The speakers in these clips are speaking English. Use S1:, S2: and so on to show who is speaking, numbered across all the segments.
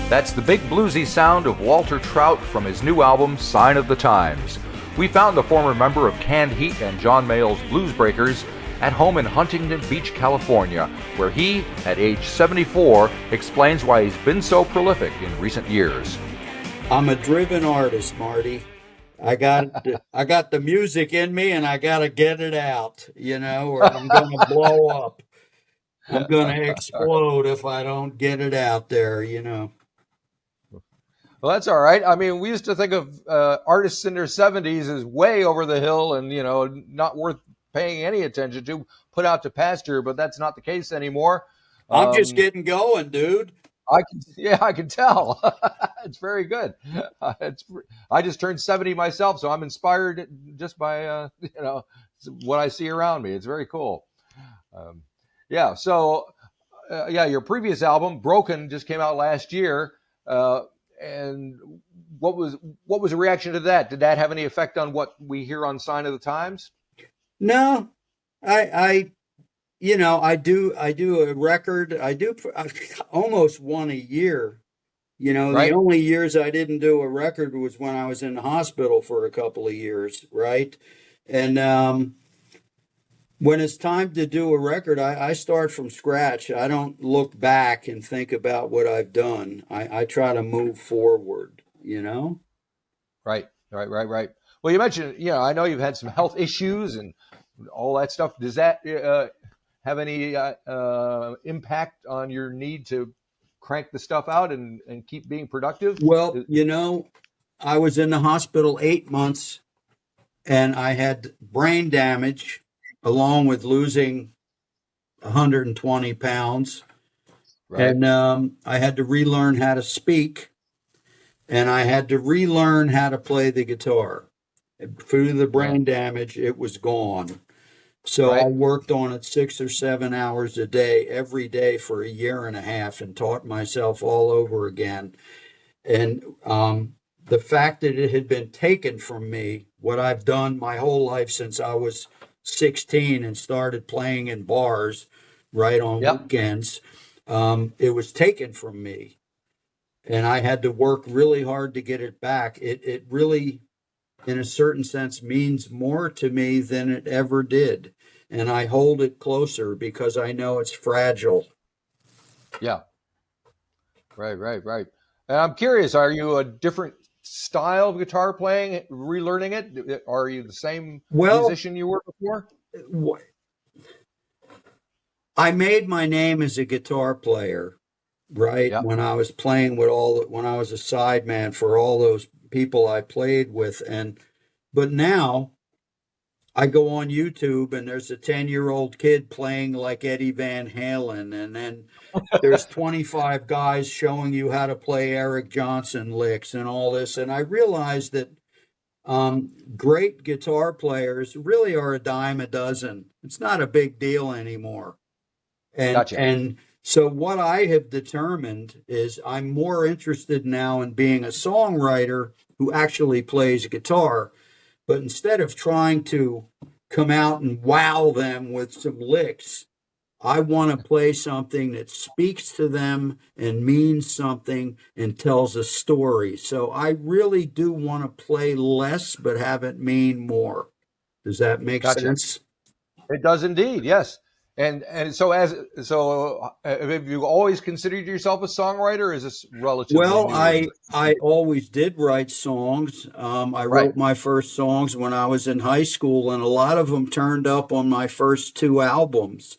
S1: That's the big bluesy sound of Walter Trout from his new album, Sign of the Times. We found the former member of Canned Heat and John Mayall's Bluesbreakers at home in Huntington Beach, California, where he, at age 74, explains why he's been so prolific in recent years.
S2: I'm a driven artist, Marty. I got the music in me, and I got to get it out, or I'm going to blow up. I'm going to explode if I don't get it out there.
S1: Well, that's all right. I mean, we used to think of artists in their 70s as way over the hill and, not worth paying any attention to, put out to pasture, but that's not the case anymore.
S2: I'm just getting going, dude.
S1: I can tell. It's very good. I just turned 70 myself, so I'm inspired just by, what I see around me. It's very cool. Your previous album, Broken, just came out last year. And what was the reaction to that? Did that have any effect on what we hear on Sign of the Times?
S2: No, I do a record. I almost one a year.
S1: Right.
S2: The only years I didn't do a record was when I was in the hospital for a couple of years, right? And when it's time to do a record, I start from scratch. I don't look back and think about what I've done. I try to move forward,
S1: Right. Well, you mentioned, I know you've had some health issues and all that stuff. Does that have any impact on your need to crank the stuff out and keep being productive?
S2: Well, I was in the hospital 8 months, and I had brain damage along with losing 120 pounds.
S1: Right.
S2: And I had to relearn how to speak, and I had to relearn how to play the guitar. Through the brain damage, it was gone. So I worked on it 6 or 7 hours a day, every day for a year and a half, and taught myself all over again. And the fact that it had been taken from me, what I've done my whole life since I was 16 and started playing in bars right on weekends, it was taken from me, and I had to work really hard to get it back. It really, in a certain sense, means more to me than it ever did, and I hold it closer because I know it's fragile.
S1: Yeah. Right. And I'm curious, are you a different style of guitar playing, relearning it? Are you the same musician you were before?
S2: I made my name as a guitar player, right?
S1: Yep.
S2: When I was playing with when I was a sideman for all those people I played with. But now I go on YouTube, and there's a 10-year-old kid playing like Eddie Van Halen, and then there's 25 guys showing you how to play Eric Johnson licks and all this. And I realized that great guitar players really are a dime a dozen. It's not a big deal anymore.
S1: Gotcha.
S2: And so what I have determined is I'm more interested now in being a songwriter who actually plays guitar. But instead of trying to come out and wow them with some licks, I want to play something that speaks to them and means something and tells a story. So I really do want to play less, but have it mean more. Does that make sense?
S1: It does indeed, yes. And so have you always considered yourself a songwriter, or is this relatively
S2: new? Well, I always did write songs. I wrote my first songs when I was in high school, and a lot of them turned up on my first 2 albums.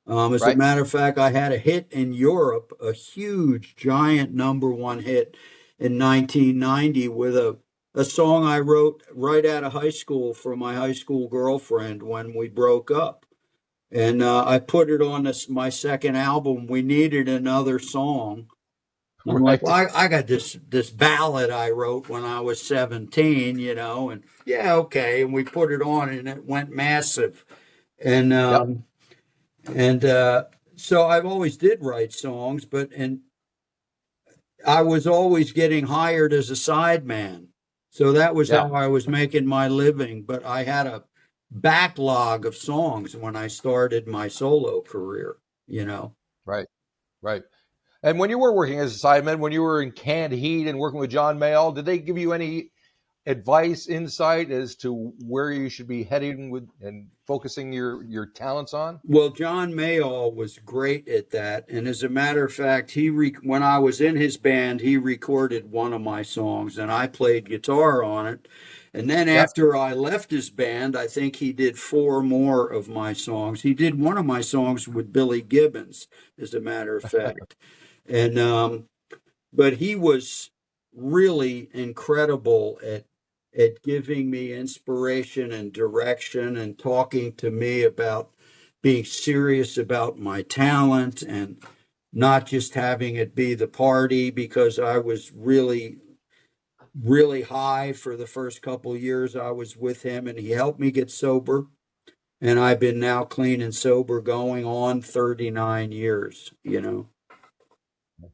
S2: As a matter of fact, I had a hit in Europe, a huge, giant #1 hit in 1990 with a song I wrote right out of high school for my high school girlfriend when we broke up. And I put it on my second album. We needed another song. I'm like, well, I got this ballad I wrote when I was 17, and okay. And we put it on, and it went massive. And so I've always did write songs, and I was always getting hired as a sideman. So that was how I was making my living. But I had a backlog of songs when I started my solo career,
S1: Right. And when you were working as a sideman, when you were in Canned Heat and working with John Mayall, did they give you any advice, insight as to where you should be heading with and focusing your talents on?
S2: Well, John Mayall was great at that, and as a matter of fact, when I was in his band, he recorded one of my songs, and I played guitar on it. And then
S1: Yep.
S2: after I left his band, I think he did 4 more of my songs. He did one of my songs with Billy Gibbons, as a matter of fact. And but he was really incredible at giving me inspiration and direction and talking to me about being serious about my talent and not just having it be the party, because I was really, really high for the first couple years I was with him, and he helped me get sober. And I've been now clean and sober going on 39 years, you know.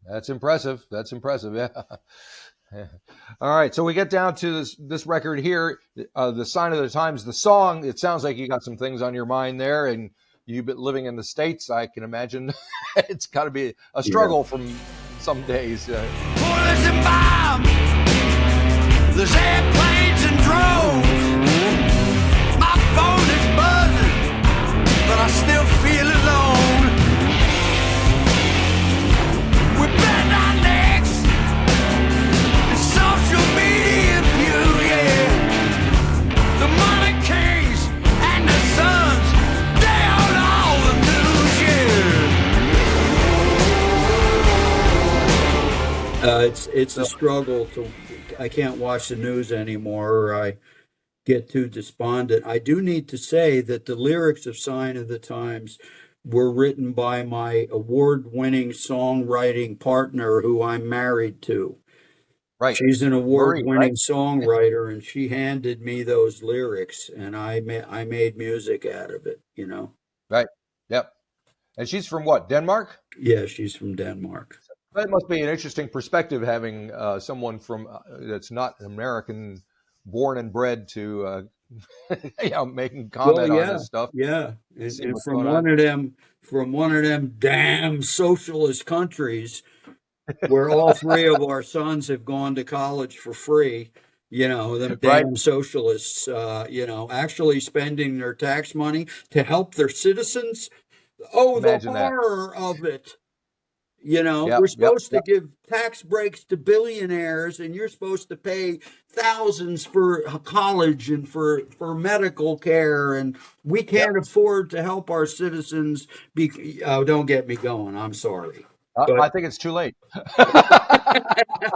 S1: That's impressive. That's impressive. Yeah. All right. So we get down to this record here, The Sign of the Times, the song. It sounds like you got some things on your mind there, and you've been living in the States. I can imagine it's got to be a struggle from some days.
S3: Bullets and bombs, there's airplanes and drones. My phone is buzzing, but I still feel alone. We bend our necks in social media view, yeah. The money kings and the sons, they own all the news, yeah.
S2: It's a struggle I can't watch the news anymore, or I get too despondent. I do need to say that the lyrics of Sign of the Times were written by my award-winning songwriting partner who I'm married to.
S1: Right.
S2: She's an award-winning
S1: right?
S2: songwriter, and she handed me those lyrics, and I made music out of it, you know.
S1: Right. Yep. And she's from what, Denmark?
S2: Yeah, she's from Denmark.
S1: That must be an interesting perspective, having someone from that's not American, born and bred, to making comment on this stuff.
S2: Yeah, and from one of them damn socialist countries where all 3 of our sons have gone to college for free. You know, them damn socialists. Actually spending their tax money to help their citizens. Oh,
S1: Imagine
S2: the horror of it. You know,
S1: Yep,
S2: we're supposed to give tax breaks to billionaires, and you're supposed to pay thousands for college and for medical care, and we can't afford to help our citizens. Don't get me going. I'm sorry.
S1: I think it's too late. But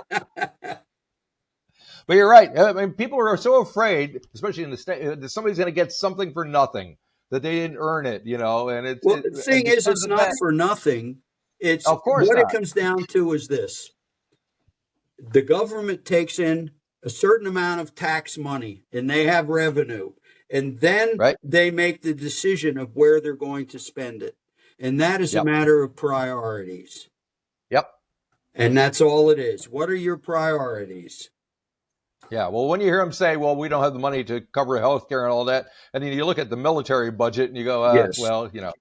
S1: you're right. I mean, people are so afraid, especially in the state, that somebody's going to get something for nothing, that they didn't earn it, you know. And
S2: the thing is, it's not for nothing. It's
S1: of course
S2: what
S1: not.
S2: It comes down to is this: the government takes in a certain amount of tax money, and they have revenue, and then they make the decision of where they're going to spend it, and that is a matter of priorities.
S1: Yep.
S2: And that's all it is. What are your priorities?
S1: Yeah, well, when you hear them say, well, we don't have the money to cover health care and all that, and then you look at the military budget and you go, well, you know.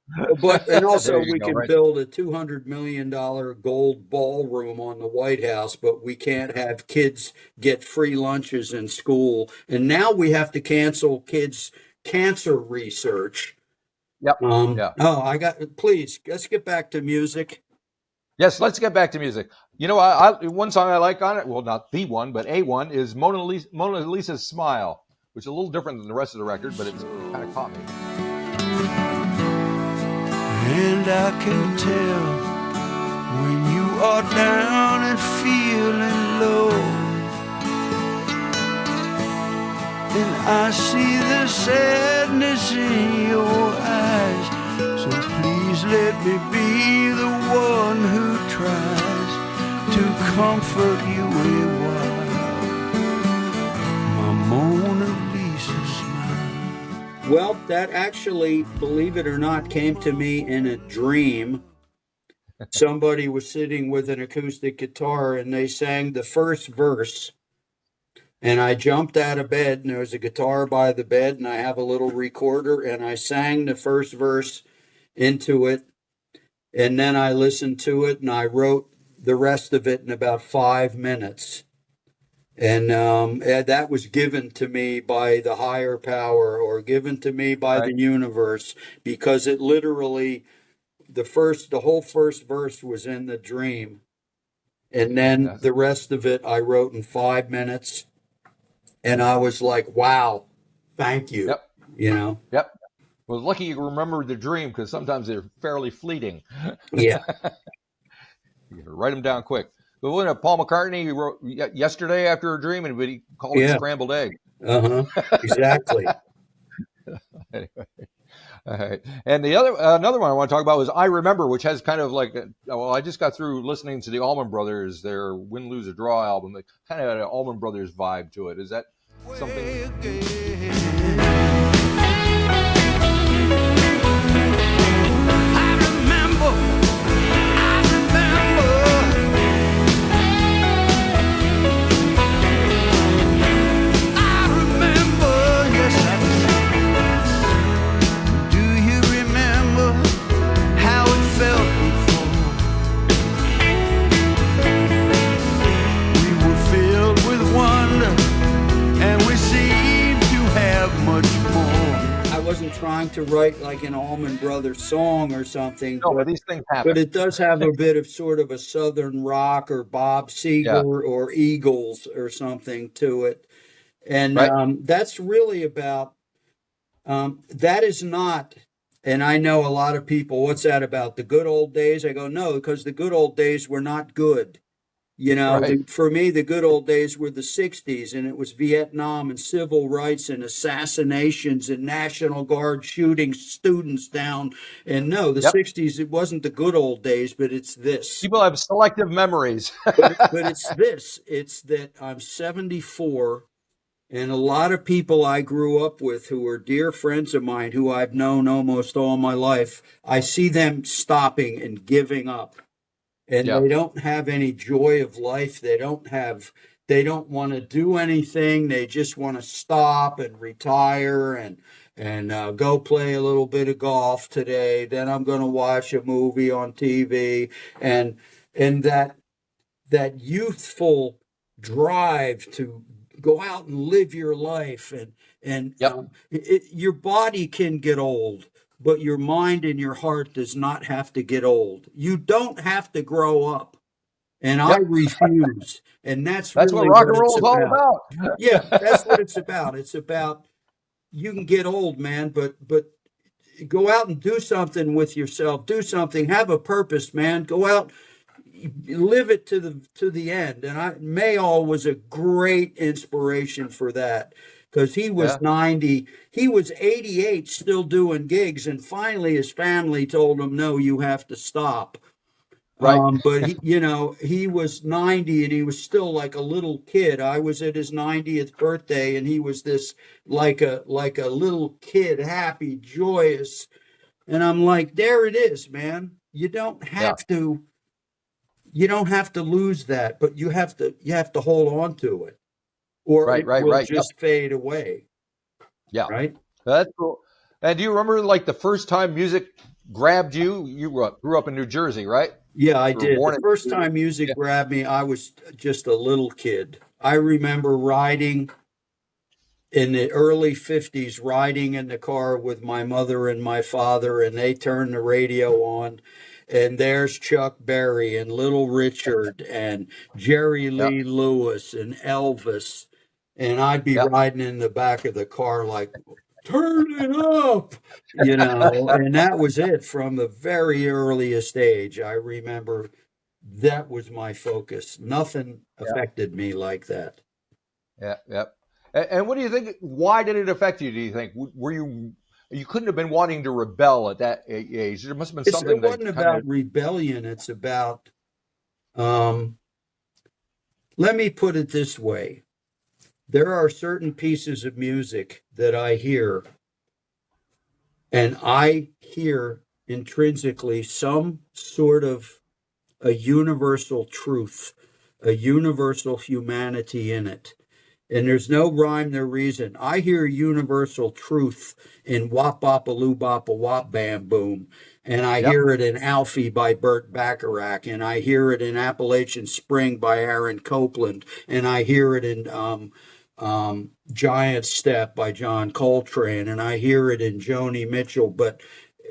S2: And also we can build a $200 million gold ballroom on the White House, but we can't have kids get free lunches in school. And now we have to cancel kids' cancer research.
S1: Yep.
S2: Please, let's get back to music.
S1: Yes, let's get back to music. You know, one song I like on it, well, not the one, but a one, is Mona Lisa's Smile, which is a little different than the rest of the record, but it's kind of caught me.
S3: And I can tell when you are down and feeling low, and I see the sadness in your eyes. So please let me be the one who tries to comfort you a while. My Mona Lisa smile.
S2: Well, that actually, believe it or not, came to me in a dream. Somebody was sitting with an acoustic guitar and they sang the first verse. And I jumped out of bed and there was a guitar by the bed and I have a little recorder and I sang the first verse into it, and then I listened to it and I wrote the rest of it in about 5 minutes. And that was given to me by the higher power, or given to me by
S1: Right.
S2: the universe, because it literally, the whole first verse was in the dream. And then the rest of it I wrote in 5 minutes. And I was like, wow, thank you.
S1: Yep.
S2: You know?
S1: Yep. Well, lucky you remembered the dream, because sometimes they're fairly fleeting.
S2: Yeah.
S1: You gotta write them down quick. But when Paul McCartney wrote yesterday after a dream, and he called it
S2: Yeah.
S1: scrambled egg.
S2: Exactly.
S1: Anyway. All right. And the another one I want to talk about was I Remember, which has kind of like, I just got through listening to the Allman Brothers, their Win, Lose, or Draw album. It kind of had an Allman Brothers vibe to it. Is that something?
S2: Trying to write like an Allman Brothers song or something.
S1: No, but these things happen.
S2: But it does have a bit of sort of a Southern rock or Bob Seger or Eagles or something to it. And that's really about, that is not, and I know a lot of people, what's that about, the good old days? I go, no, because the good old days were not good. You know, for me, the good old days were the 60s, and it was Vietnam and civil rights and assassinations and National Guard shooting students down. And no, the 60s, it wasn't the good old days, but it's this.
S1: People have selective memories.
S2: but it's this. It's that I'm 74, and a lot of people I grew up with who are dear friends of mine who I've known almost all my life, I see them stopping and giving up. And they don't have any joy of life. They don't want to do anything. They just want to stop and retire and go play a little bit of golf today. Then I'm going to watch a movie on TV. And that youthful drive to go out and live your life, and your body can get old, but your mind and your heart does not have to get old. You don't have to grow up. And I refuse. And that's really
S1: what rock and roll is all about.
S2: Yeah, that's what it's about. It's about, you can get old, man, but go out and do something with yourself. Do something. Have a purpose, man. Go out, live it to the end. And Mayall was a great inspiration for that. Because he was 90, he was 88, still doing gigs, and finally his family told him, "No, you have to stop." Right. But he was 90, and he was still like a little kid. I was at his 90th birthday, and he was this like a little kid, happy, joyous, and I'm like, there it is, man. You don't have to lose that, but you have to hold on to it. Or it will just fade away.
S1: Yeah.
S2: Right?
S1: That's cool. And do you remember like the first time music grabbed you? You grew up in New Jersey, right?
S2: Yeah, I did. The first time music grabbed me, I was just a little kid. I remember riding in the early 50s, riding in the car with my mother and my father, and they turned the radio on. And there's Chuck Berry and Little Richard and Jerry Lee Lewis and Elvis. And I'd be riding in the back of the car like, turn it up, and that was it from the very earliest age. I remember that was my focus. Nothing affected me like that.
S1: Yeah, yeah. And what do you think? Why did it affect you, do you think? Were you couldn't have been wanting to rebel at that age? There must have been something.
S2: It wasn't about rebellion. It's about, let me put it this way. There are certain pieces of music that I hear, and I hear intrinsically some sort of a universal truth, a universal humanity in it. and there's no rhyme, no reason. I hear universal truth in Wop Bop a Loo Bop a Wop Bam Boom, and I hear it in Alfie by Burt Bacharach, and I hear it in Appalachian Spring by Aaron Copland, and I hear it in Giant Step by John Coltrane, and I hear it in Joni Mitchell, but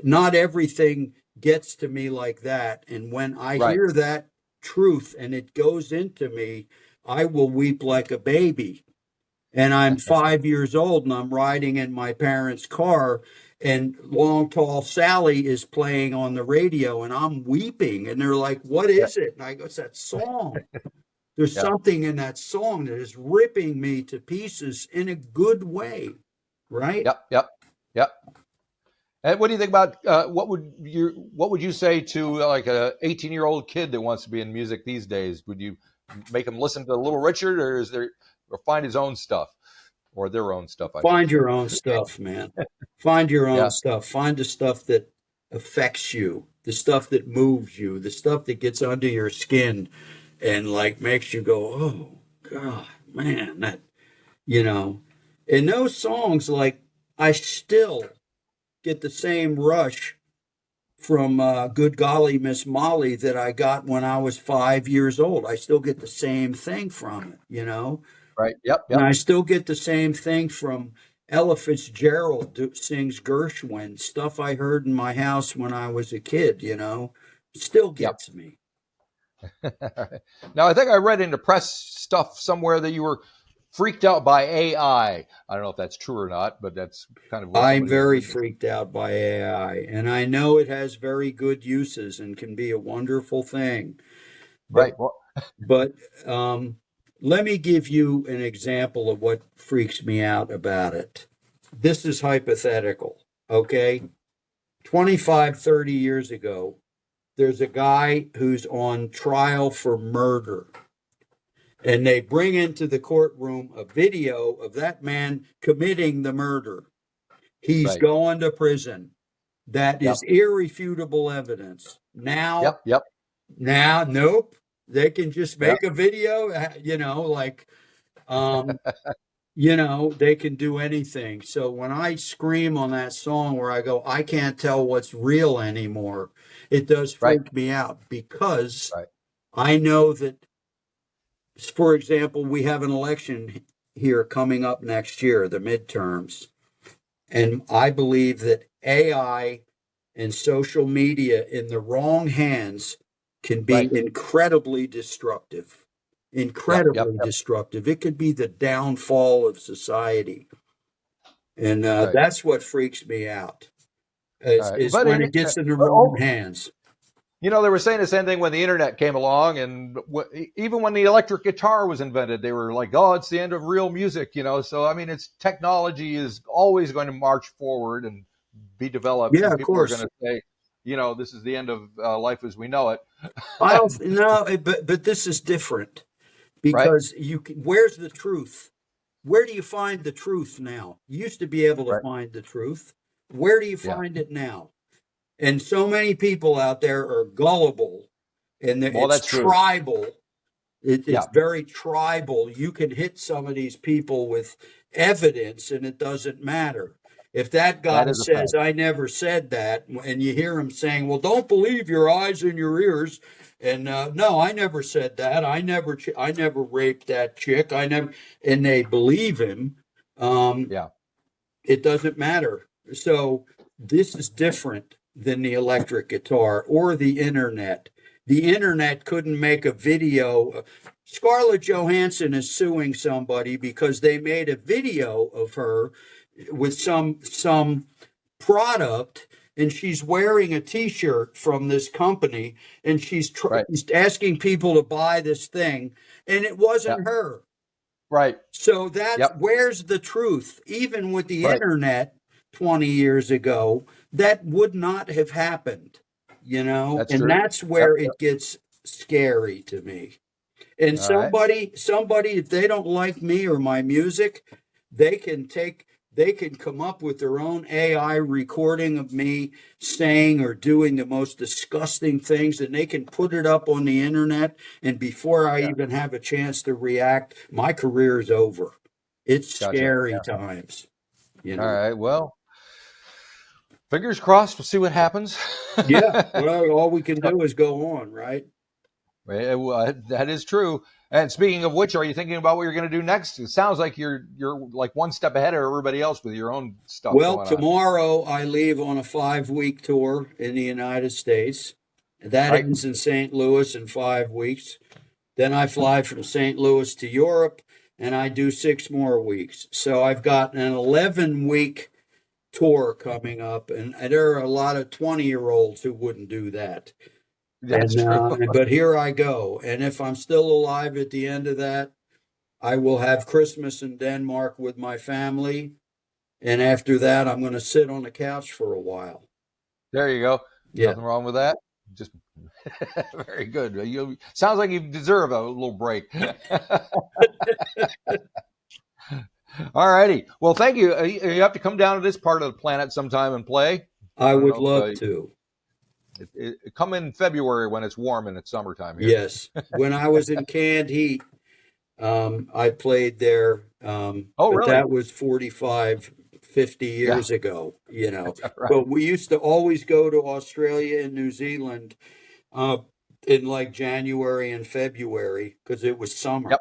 S2: not everything gets to me like that. And when I hear that truth and it goes into me, I will weep like a baby. And I'm 5 years old and I'm riding in my parents' car and Long Tall Sally is playing on the radio and I'm weeping. And they're like, what is it? And I go, it's that song. There's something in that song that is ripping me to pieces in a good way. Right?
S1: Yep. And what do you think about what would you say to like a 18-year-old kid that wants to be in music these days? Would you make him listen to Little Richard, or find his own stuff or their own stuff?
S2: Find your own stuff, man. Find your own stuff. Find the stuff that affects you, the stuff that moves you, the stuff that gets under your skin and like makes you go, oh God, man, that, and those songs, like I still get the same rush from Good Golly Miss Molly that I got when I was 5 years old. I still get the same thing from it,
S1: Right. Yep.
S2: And I still get the same thing from Ella Fitzgerald sings Gershwin, stuff I heard in my house when I was a kid, still gets me.
S1: Now, I think I read in the press stuff somewhere that you were freaked out by AI. I don't know if that's true or not, but that's kind of what
S2: I'm very freaked out by AI, and I know it has very good uses and can be a wonderful thing.
S1: Right.
S2: But let me give you an example of what freaks me out about it. This is hypothetical, okay? 25, 30 years ago, there's a guy who's on trial for murder. And they bring into the courtroom a video of that man committing the murder. He's going to prison. That is irrefutable evidence. Now, nope. They can just make a video, they can do anything. So when I scream on that song where I go, I can't tell what's real anymore, it does freak me out because I know that, for example, we have an election here coming up next year, the midterms. And I believe that AI and social media in the wrong hands can be incredibly destructive. Destructive. It could be the downfall of society. And that's what freaks me out, is when it gets in the wrong hands.
S1: They were saying the same thing when the internet came along, and even when the electric guitar was invented, they were like, "Oh, it's the end of real music," So I mean, technology is always going to march forward and be developed.
S2: Yeah,
S1: and
S2: of course.
S1: People are going to say, this is the end of life as we know it.
S2: But this is different because where's the truth? Where do you find the truth now? You used to be able to find the truth. Where do you find it now? And so many people out there are gullible, and it's tribal. It's very tribal. You can hit some of these people with evidence, and it doesn't matter. If that guy says, I never said that, and you hear him saying, well, don't believe your eyes and your ears, and no, I never said that. I never raped that chick. And they believe him. It doesn't matter. So this is different than the electric guitar or the internet. The internet couldn't make a video. Scarlett Johansson is suing somebody because they made a video of her with some product, and she's wearing a T-shirt from this company, and she's asking people to buy this thing, and it wasn't her.
S1: Right.
S2: So where's the truth? Even with the internet 20 years ago, that would not have happened, that's where it gets scary to me. And somebody, if they don't like me or my music, they can come up with their own AI recording of me saying or doing the most disgusting things, and they can put it up on the internet. And before I even have a chance to react, my career is over. It's
S1: Gotcha.
S2: scary times. You know.
S1: All right. Well, fingers crossed. We'll see what happens.
S2: Yeah. Well, all we can do is go on, right?
S1: Well, that is true. And speaking of which, are you thinking about what you're going to do next? It sounds like you're like one step ahead of everybody else with your own stuff
S2: Well,
S1: going on.
S2: tomorrow I leave on a 5-week tour in the United States. That
S1: Right.
S2: ends in St. Louis in 5 weeks. Then I fly from St. Louis to Europe, and I do 6 more weeks. So I've got an 11-week tour coming up, and there are a lot of 20-year-olds who wouldn't do that.
S1: That's true.
S2: But here I go. And if I'm still alive at the end of that, I will have Christmas in Denmark with my family. And after that, I'm going to sit on the couch for a while.
S1: There you go.
S2: Yeah.
S1: Nothing wrong with that. Just very good. Sounds like you deserve a little break. All righty. Well, thank you. You have to come down to this part of the planet sometime and play.
S2: I would love to.
S1: Come in February when it's warm and it's summertime here.
S2: Yes. When I was in Canned Heat, I played there.
S1: Oh,
S2: but
S1: really?
S2: that was 45, 50 years ago, you know.
S1: Right.
S2: But we used to always go to Australia and New Zealand in like January and February because it was summer.
S1: Yep.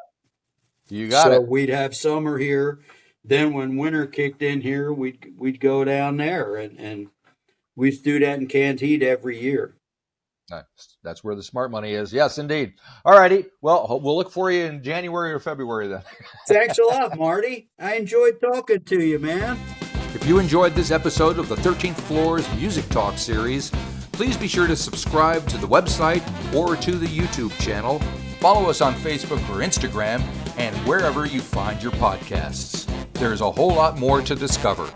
S1: You got
S2: So
S1: it.
S2: we'd have summer here. Then when winter kicked in here, we'd go down there, and we used to do that in Canned Heat every year.
S1: Nice. That's where the smart money is. Yes, indeed. All righty. Well, we'll look for you in January or February then.
S2: Thanks a lot, Marty. I enjoyed talking to you, man.
S1: If you enjoyed this episode of the 13th Floor's Music Talk series, please be sure to subscribe to the website or to the YouTube channel. Follow us on Facebook or Instagram and wherever you find your podcasts. There's a whole lot more to discover.